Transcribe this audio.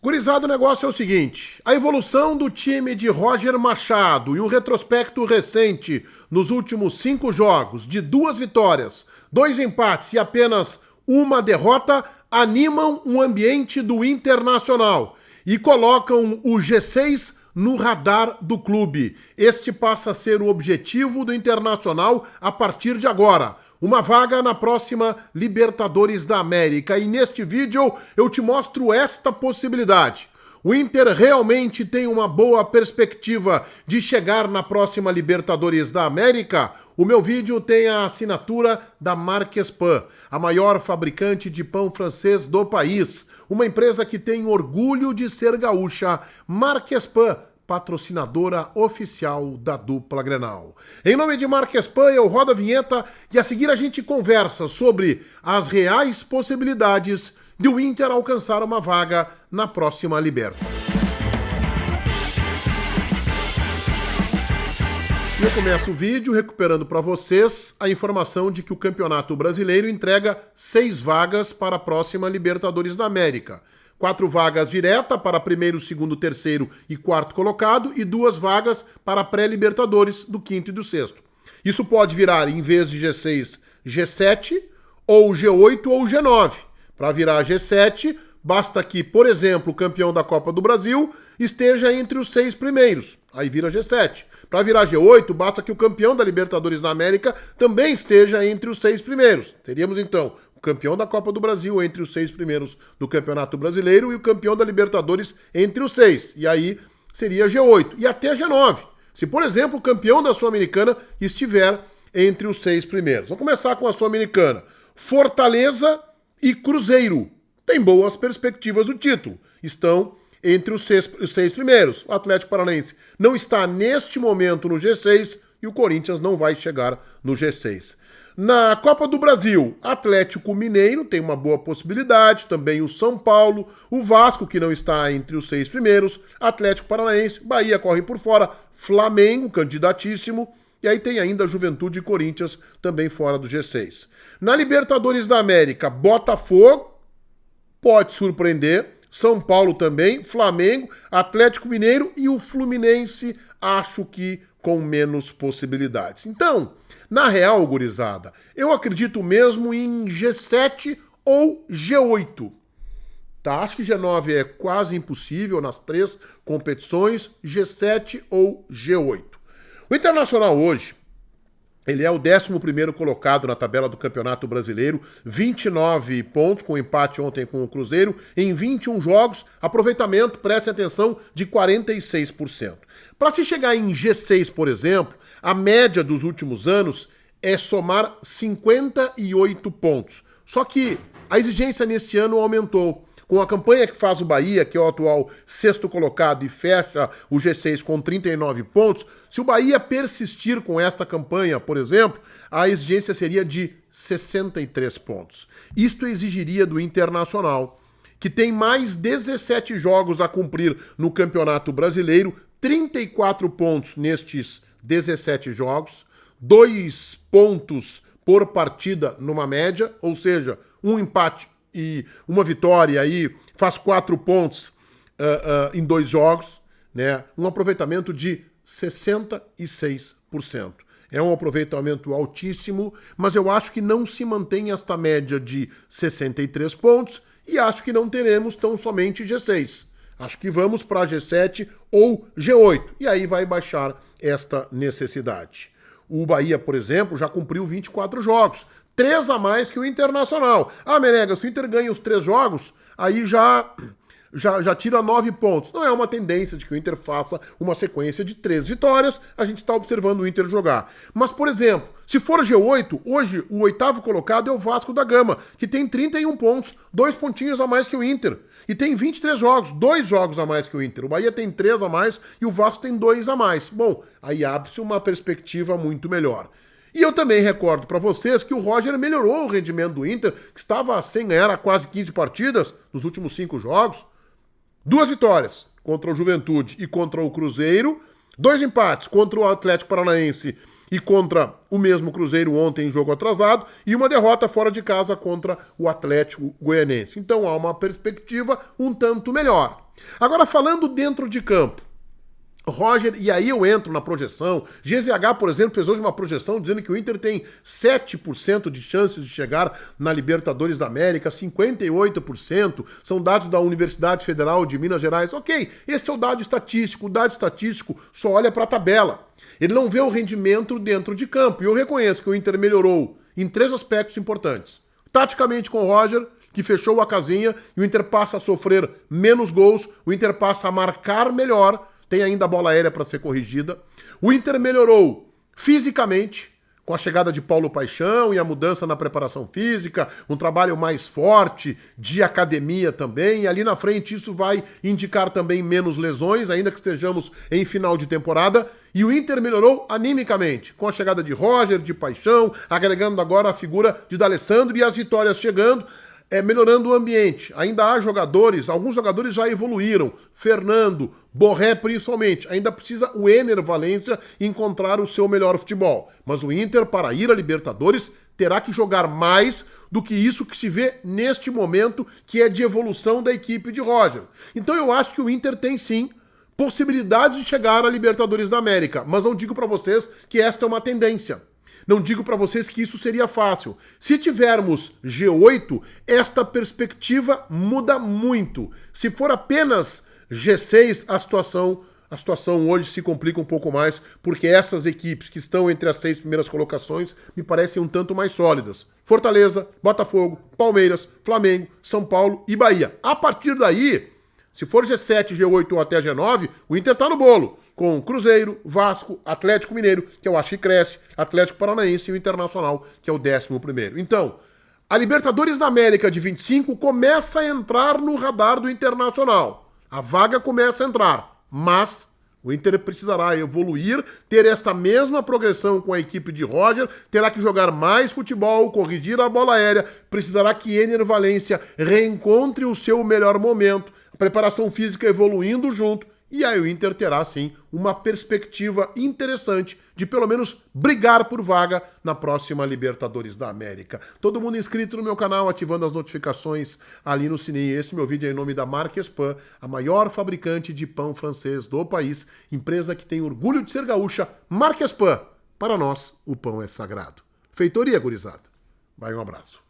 Gurizada, o negócio é o seguinte, a evolução do time de Roger Machado e um retrospecto recente nos últimos 5 jogos, de 2 vitórias, 2 empates e apenas uma derrota, animam o ambiente do Internacional e colocam o G6 no radar do clube. Este passa a ser o objetivo do Internacional a partir de agora. Uma vaga na próxima Libertadores da América. E neste vídeo eu te mostro esta possibilidade. O Inter realmente tem uma boa perspectiva de chegar na próxima Libertadores da América? O meu vídeo tem a assinatura da Marques Pan, a maior fabricante de pão francês do país. Uma empresa que tem orgulho de ser gaúcha. Marques Pan, patrocinadora oficial da dupla Grenal. Em nome de Marques Pan, eu rodo a vinheta e a seguir a gente conversa sobre as reais possibilidades de o Inter alcançar uma vaga na próxima Libertadores. Eu começo o vídeo recuperando para vocês a informação de que o Campeonato Brasileiro entrega 6 vagas para a próxima Libertadores da América. 4 vagas direta para primeiro, segundo, terceiro e quarto colocado e 2 vagas para pré-Libertadores do quinto e do sexto. Isso pode virar, em vez de G6, G7, ou G8 ou G9. Para virar G7, basta que, por exemplo, o campeão da Copa do Brasil esteja entre os 6 primeiros. Aí vira G7. Para virar G8, basta que o campeão da Libertadores da América também esteja entre os 6 primeiros. Teríamos, então, o campeão da Copa do Brasil entre os 6 primeiros do Campeonato Brasileiro e o campeão da Libertadores entre os 6. E aí seria G8. E até G9. Se, por exemplo, o campeão da Sul-Americana estiver entre os 6 primeiros. Vamos começar com a Sul-Americana. Fortaleza e Cruzeiro têm boas perspectivas do título. Estão entre os 6 primeiros. O Atlético Paranaense não está neste momento no G6 e o Corinthians não vai chegar no G6. Na Copa do Brasil, Atlético Mineiro tem uma boa possibilidade, também o São Paulo, o Vasco, que não está entre os 6 primeiros, Atlético Paranaense, Bahia corre por fora, Flamengo, candidatíssimo, e aí tem ainda Juventude e Corinthians também fora do G6. Na Libertadores da América, Botafogo pode surpreender, São Paulo também, Flamengo, Atlético Mineiro e o Fluminense, acho que com menos possibilidades. Então, na real, gurizada, eu acredito mesmo em G7 ou G8. Tá? Acho que G9 é quase impossível nas 3 competições, G7 ou G8. O Internacional hoje, ele é o 11º colocado na tabela do Campeonato Brasileiro, 29 pontos, com empate ontem com o Cruzeiro, em 21 jogos, aproveitamento, prestem atenção, de 46%. Para se chegar em G6, por exemplo, a média dos últimos anos é somar 58 pontos. Só que a exigência neste ano aumentou. Com a campanha que faz o Bahia, que é o atual 6º colocado e fecha o G6 com 39 pontos, se o Bahia persistir com esta campanha, por exemplo, a exigência seria de 63 pontos. Isto exigiria do Internacional, que tem mais 17 jogos a cumprir no Campeonato Brasileiro, 34 pontos nestes 17 jogos, 2 pontos por partida numa média, ou seja, um empate e uma vitória aí faz 4 pontos em 2 jogos, né? Um aproveitamento de 66%. É um aproveitamento altíssimo, mas eu acho que não se mantém esta média de 63 pontos e acho que não teremos tão somente G6. Acho que vamos para G7 ou G8 e aí vai baixar esta necessidade. O Bahia, por exemplo, já cumpriu 24 jogos. 3 a mais que o Internacional. Ah, Menega, se o Inter ganha os 3 jogos, aí já tira 9 pontos. Não é uma tendência de que o Inter faça uma sequência de 3 vitórias, a gente está observando o Inter jogar. Mas, por exemplo, se for G8, hoje o 8º colocado é o Vasco da Gama, que tem 31 pontos, 2 pontinhos a mais que o Inter. E tem 23 jogos, 2 jogos a mais que o Inter. O Bahia tem 3 a mais e o Vasco tem 2 a mais. Bom, aí abre-se uma perspectiva muito melhor. E eu também recordo para vocês que o Roger melhorou o rendimento do Inter, que estava sem ganhar há quase 15 partidas nos últimos 5 jogos. 2 vitórias contra o Juventude e contra o Cruzeiro, 2 empates contra o Atlético Paranaense e contra o mesmo Cruzeiro ontem em jogo atrasado, e uma derrota fora de casa contra o Atlético Goianiense. Então há uma perspectiva um tanto melhor. Agora, falando dentro de campo, Roger, e aí eu entro na projeção. GZH, por exemplo, fez hoje uma projeção dizendo que o Inter tem 7% de chances de chegar na Libertadores da América, 58%, são dados da Universidade Federal de Minas Gerais. Ok, esse é o dado estatístico. O dado estatístico só olha para a tabela. Ele não vê o rendimento dentro de campo. E eu reconheço que o Inter melhorou em 3 aspectos importantes. Taticamente com o Roger, que fechou a casinha, e o Inter passa a sofrer menos gols, o Inter passa a marcar melhor. Tem ainda a bola aérea para ser corrigida. O Inter melhorou fisicamente, com a chegada de Paulo Paixão e a mudança na preparação física, um trabalho mais forte de academia também. E ali na frente isso vai indicar também menos lesões, ainda que estejamos em final de temporada. E o Inter melhorou animicamente, com a chegada de Roger, de Paixão, agregando agora a figura de D'Alessandro e as vitórias chegando. Melhorando o ambiente. Ainda há jogadores, alguns jogadores já evoluíram. Fernando, Borré principalmente. Ainda precisa o Ener Valencia encontrar o seu melhor futebol. Mas o Inter, para ir à Libertadores, terá que jogar mais do que isso que se vê neste momento, que é de evolução da equipe de Roger. Então eu acho que o Inter tem sim possibilidades de chegar à Libertadores da América. Mas não digo para vocês que esta é uma tendência. Não digo para vocês que isso seria fácil. Se tivermos G8, esta perspectiva muda muito. Se for apenas G6, a situação hoje se complica um pouco mais, porque essas equipes que estão entre as 6 primeiras colocações me parecem um tanto mais sólidas. Fortaleza, Botafogo, Palmeiras, Flamengo, São Paulo e Bahia. A partir daí, se for G7, G8 ou até G9, o Inter está no bolo. Com Cruzeiro, Vasco, Atlético Mineiro, que eu acho que cresce, Atlético Paranaense e o Internacional, que é o 11º. Então, a Libertadores da América de 25 começa a entrar no radar do Internacional. A vaga começa a entrar, mas o Inter precisará evoluir, ter esta mesma progressão com a equipe de Roger, terá que jogar mais futebol, corrigir a bola aérea, precisará que Ener Valencia reencontre o seu melhor momento, a preparação física evoluindo junto. E aí o Inter terá, sim, uma perspectiva interessante de pelo menos brigar por vaga na próxima Libertadores da América. Todo mundo inscrito no meu canal, ativando as notificações ali no sininho. Este meu vídeo é em nome da Marques Pan, a maior fabricante de pão francês do país, empresa que tem orgulho de ser gaúcha. Marques Pan, para nós o pão é sagrado. Feitoria, gurizada. Vai, um abraço.